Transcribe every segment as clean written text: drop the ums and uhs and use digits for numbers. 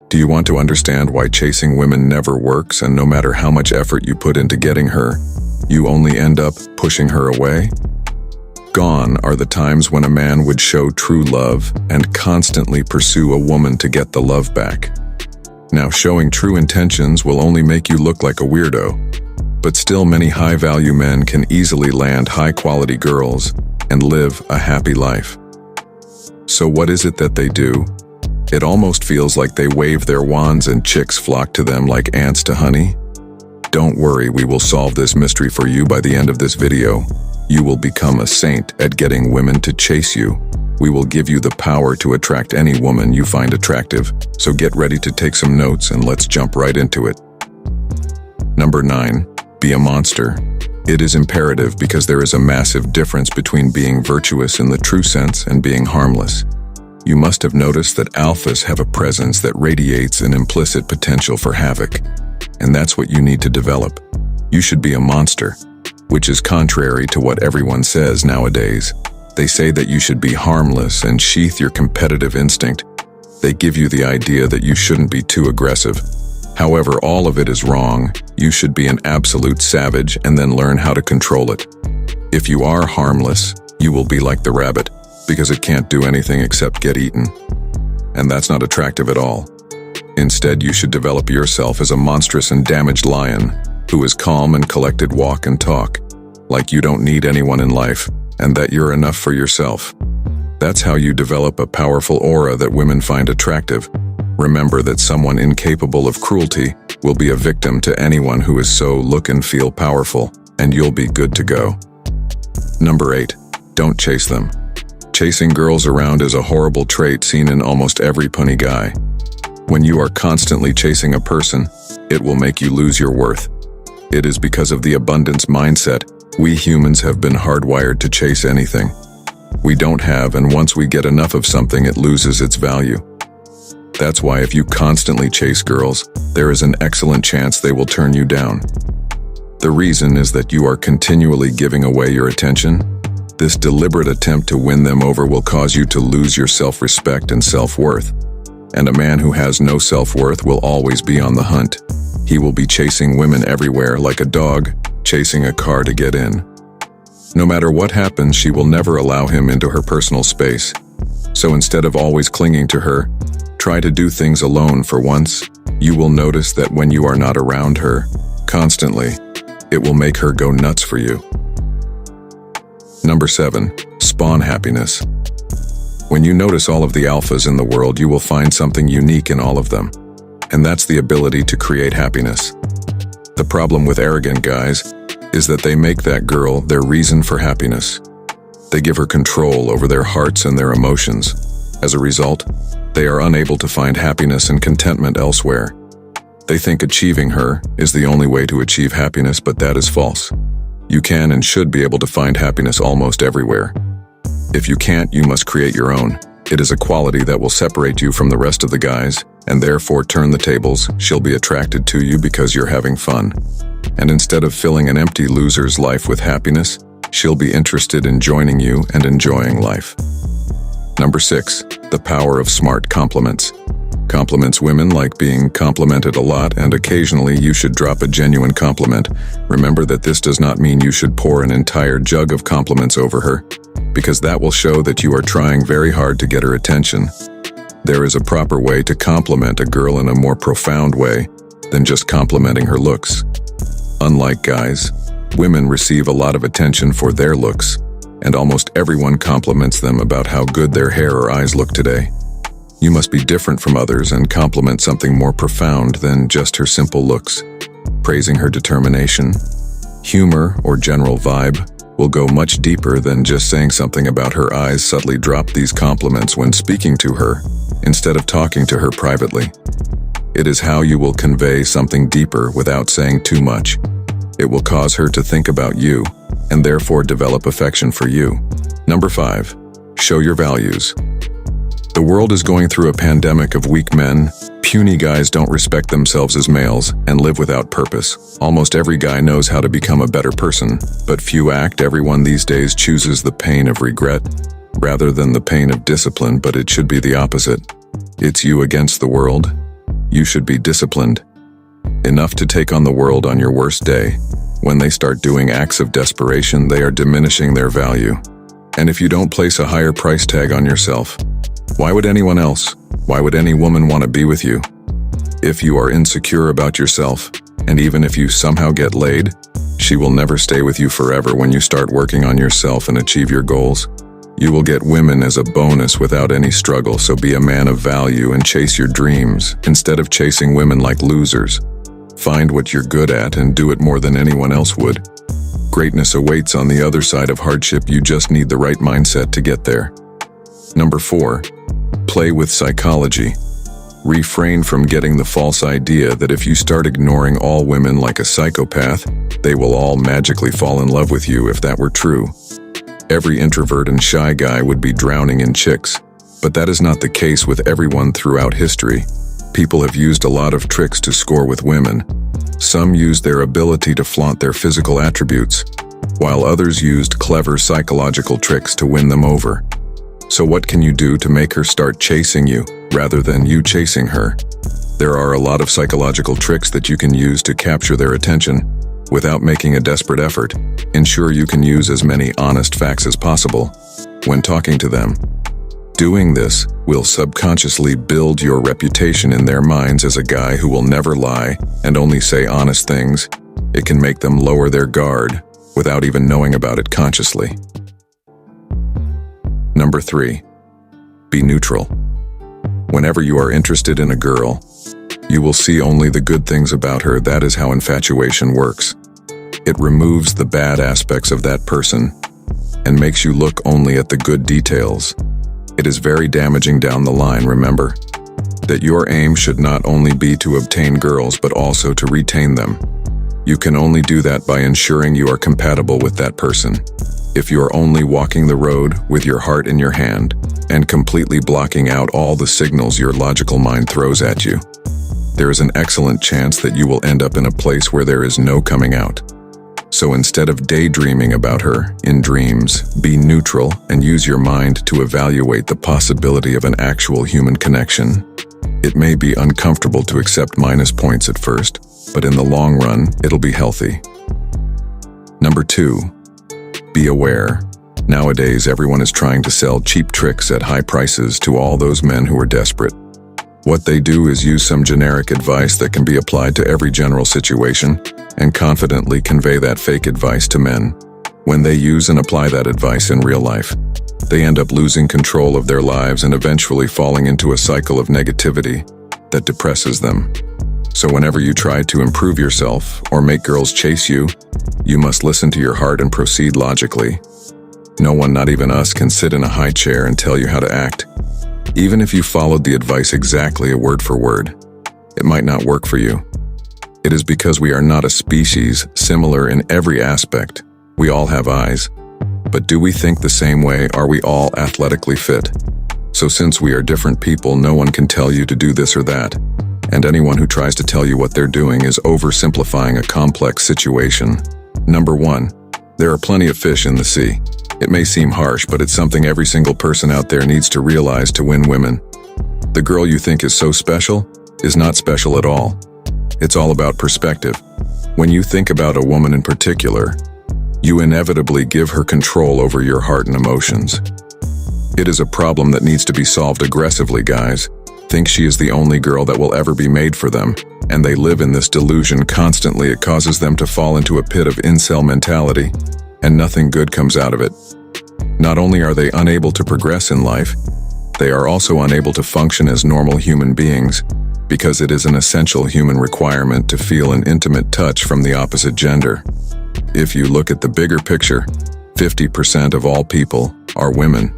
Do you want to understand why chasing women never works, and no matter how much effort you put into getting her, you only end up pushing her away? Gone are the times when a man would show true love and constantly pursue a woman to get the love back. Now, showing true intentions will only make you look like a weirdo, but still many high-value men can easily land high-quality girls and live a happy life. So what is it that they do? It almost feels like they wave their wands and chicks flock to them like ants to honey. Don't worry, we will solve this mystery for you by the end of this video. You will become a saint at getting women to chase you. We will give you the power to attract any woman you find attractive, so get ready to take some notes and let's jump right into it. Number 9. Be a monster. It is imperative because there is a massive difference between being virtuous in the true sense and being harmless. You must have noticed that alphas have a presence that radiates an implicit potential for havoc, and that's what you need to develop. You should be a monster, which is contrary to what everyone says nowadays. They say that you should be harmless and sheath your competitive instinct. They give you the idea that you shouldn't be too aggressive. However, all of it is wrong. You should be an absolute savage and then learn how to control it. If you are harmless, you will be like the rabbit, because it can't do anything except get eaten. And that's not attractive at all. Instead, you should develop yourself as a monstrous and damaged lion, who is calm and collected, walk and talk, like you don't need anyone in life, and that you're enough for yourself. That's how you develop a powerful aura that women find attractive. Remember that someone incapable of cruelty will be a victim to anyone who is so look and feel powerful, and you'll be good to go. Number 8. Don't chase them. Chasing girls around is a horrible trait seen in almost every punny guy. When you are constantly chasing a person, it will make you lose your worth. It is because of the abundance mindset we humans have been hardwired to chase anything we don't have, and once we get enough of something, it loses its value. That's why if you constantly chase girls, there is an excellent chance they will turn you down. The reason is that you are continually giving away your attention. This deliberate attempt to win them over will cause you to lose your self-respect and self-worth. And a man who has no self-worth will always be on the hunt. He will be chasing women everywhere like a dog chasing a car to get in. No matter what happens, she will never allow him into her personal space. So instead of always clinging to her, try to do things alone for once. You will notice that when you are not around her constantly, it will make her go nuts for you. Number 7. Spawn happiness. When you notice all of the alphas in the world, you will find something unique in all of them, and that's the ability to create happiness. The problem with arrogant guys is that they make that girl their reason for happiness. They give her control over their hearts and their emotions. As a result, they are unable to find happiness and contentment elsewhere. They think achieving her is the only way to achieve happiness, but that is false. You can and should be able to find happiness almost everywhere. If you can't, you must create your own. It is a quality that will separate you from the rest of the guys, and therefore turn the tables. She'll be attracted to you because you're having fun. And instead of filling an empty loser's life with happiness, she'll be interested in joining you and enjoying life. Number 6. The power of smart compliments. Compliments women like being complimented a lot, and occasionally you should drop a genuine compliment. Remember that this does not mean you should pour an entire jug of compliments over her, because that will show that you are trying very hard to get her attention. There is a proper way to compliment a girl in a more profound way than just complimenting her looks. Unlike guys, women receive a lot of attention for their looks, and almost everyone compliments them about how good their hair or eyes look today. You must be different from others and compliment something more profound than just her simple looks. Praising her determination, humor, or general vibe will go much deeper than just saying something about her eyes. Subtly drop these compliments when speaking to her, instead of talking to her privately. It is how you will convey something deeper without saying too much. It will cause her to think about you, and therefore develop affection for you. Number 5. Show your values. The world is going through a pandemic of weak men. Puny guys don't respect themselves as males and live without purpose. Almost every guy knows how to become a better person, but few act. Everyone these days chooses the pain of regret rather than the pain of discipline, but it should be the opposite. It's you against the world. You should be disciplined. Enough to take on the world on your worst day. When they start doing acts of desperation, they are diminishing their value. And if you don't place a higher price tag on yourself, why would anyone else? Why would any woman want to be with you? If you are insecure about yourself, and even if you somehow get laid, she will never stay with you forever. When you start working on yourself and achieve your goals, you will get women as a bonus without any struggle. So be a man of value and chase your dreams instead of chasing women like losers. Find what you're good at and do it more than anyone else would. Greatness awaits on the other side of hardship. You just need the right mindset to get there. Number 4, play with psychology. Refrain from getting the false idea that if you start ignoring all women like a psychopath, they will all magically fall in love with you. If that were true, every introvert and shy guy would be drowning in chicks. But that is not the case with everyone throughout history. People have used a lot of tricks to score with women. Some used their ability to flaunt their physical attributes, while others used clever psychological tricks to win them over. So what can you do to make her start chasing you, rather than you chasing her? There are a lot of psychological tricks that you can use to capture their attention without making a desperate effort. Ensure you can use as many honest facts as possible when talking to them. Doing this will subconsciously build your reputation in their minds as a guy who will never lie and only say honest things. It can make them lower their guard without even knowing about it consciously. Number 3, be neutral. Whenever you are interested in a girl, you will see only the good things about her. That is how infatuation works. It removes the bad aspects of that person and makes you look only at the good details. It is very damaging down the line. Remember that your aim should not only be to obtain girls but also to retain them. You can only do that by ensuring you are compatible with that person. If you are only walking the road with your heart in your hand and completely blocking out all the signals your logical mind throws at you, there is an excellent chance that you will end up in a place where there is no coming out. So instead of daydreaming about her in dreams, be neutral and use your mind to evaluate the possibility of an actual human connection. It may be uncomfortable to accept minus points at first, but in the long run, it'll be healthy. Number 2, be aware. Nowadays, everyone is trying to sell cheap tricks at high prices to all those men who are desperate. What they do is use some generic advice that can be applied to every general situation and confidently convey that fake advice to men. When they use and apply that advice in real life, they end up losing control of their lives and eventually falling into a cycle of negativity that depresses them. So whenever you try to improve yourself or make girls chase you, you must listen to your heart and proceed logically. No one, not even us, can sit in a high chair and tell you how to act. Even if you followed the advice exactly word for word, it might not work for you. It is because we are not a species similar in every aspect. We all have eyes. But do we think the same way? Are we all athletically fit? So since we are different people, no one can tell you to do this or that. And anyone who tries to tell you what they're doing is oversimplifying a complex situation. Number 1, there are plenty of fish in the sea. It may seem harsh, but it's something every single person out there needs to realize to win women. The girl you think is so special is not special at all. It's all about perspective. When you think about a woman in particular, you inevitably give her control over your heart and emotions. It is a problem that needs to be solved aggressively. Guys think she is the only girl that will ever be made for them, and they live in this delusion constantly. It causes them to fall into a pit of incel mentality, and nothing good comes out of it. Not only are they unable to progress in life, they are also unable to function as normal human beings, because it is an essential human requirement to feel an intimate touch from the opposite gender. If you look at the bigger picture, 50% of all people are women.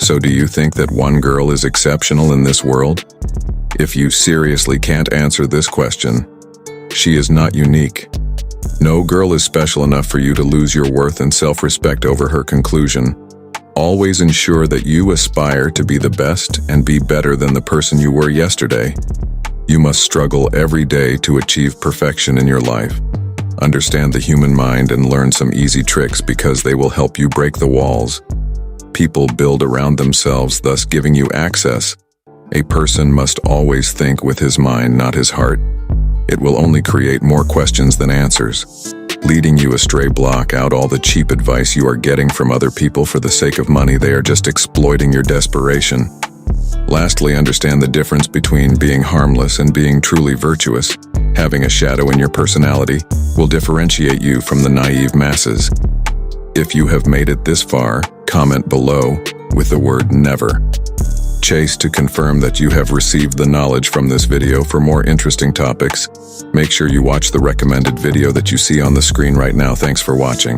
So do you think that one girl is exceptional in this world? If you seriously can't answer this question, she is not unique. No girl is special enough for you to lose your worth and self-respect over her conclusion. Always ensure that you aspire to be the best and be better than the person you were yesterday. You must struggle every day to achieve perfection in your life. Understand the human mind and learn some easy tricks because they will help you break the walls people build around themselves, thus giving you access A person must always think with his mind, not his heart. It will only create more questions than answers, leading you astray. Block out all the cheap advice you are getting from other people for the sake of money. They are just exploiting your desperation. Lastly, understand the difference between being harmless and being truly virtuous. Having a shadow in your personality will differentiate you from the naive masses. If you have made it this far, comment below with the word never. Chase to confirm that you have received the knowledge from this video. For more interesting topics, make sure you watch the recommended video that you see on the screen right now. Thanks for watching.